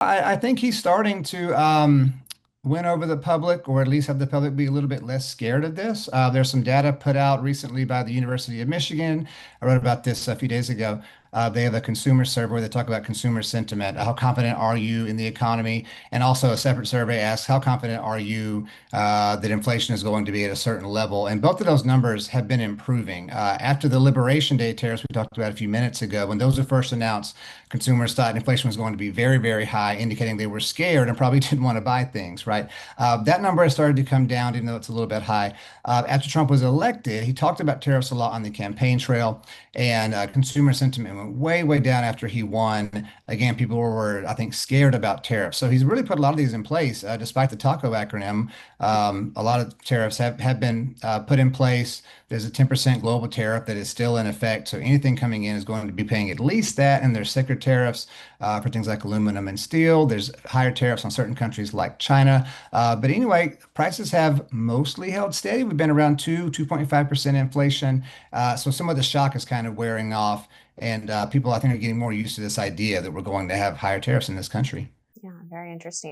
I think he's starting to win over the public, or at least have the public be a little bit less scared of this. There's some data put out recently by the University of Michigan. I wrote about this a few days ago. They have a consumer survey where they talk about consumer sentiment. How confident are you in the economy? And also a separate survey asks, how confident are you that inflation is going to be at a certain level? And both of those numbers have been improving. After the Liberation Day tariffs we talked about a few minutes ago, when those were first announced, consumers thought inflation was going to be very, very high, indicating they were scared and probably didn't want to buy things, right? That number has started to come down, even though it's a little bit high. After Trump was elected, he talked about tariffs a lot on the campaign trail, and consumer sentiment went way, way down after he won. Again, people were, I think, scared about tariffs. So he's really put a lot of these in place, despite the TACO acronym. A lot of tariffs have been put in place. There's a 10% global tariff that is still in effect. So anything coming in is going to be paying at least that. And there's sticker tariffs for things like aluminum and steel. There's higher tariffs on certain countries like China. But anyway, prices have mostly held steady. We've been around 2.5% inflation. So some of the shock is kind of wearing off. And people, I think, are getting more used to this idea that we're going to have higher tariffs in this country. Yeah, very interesting.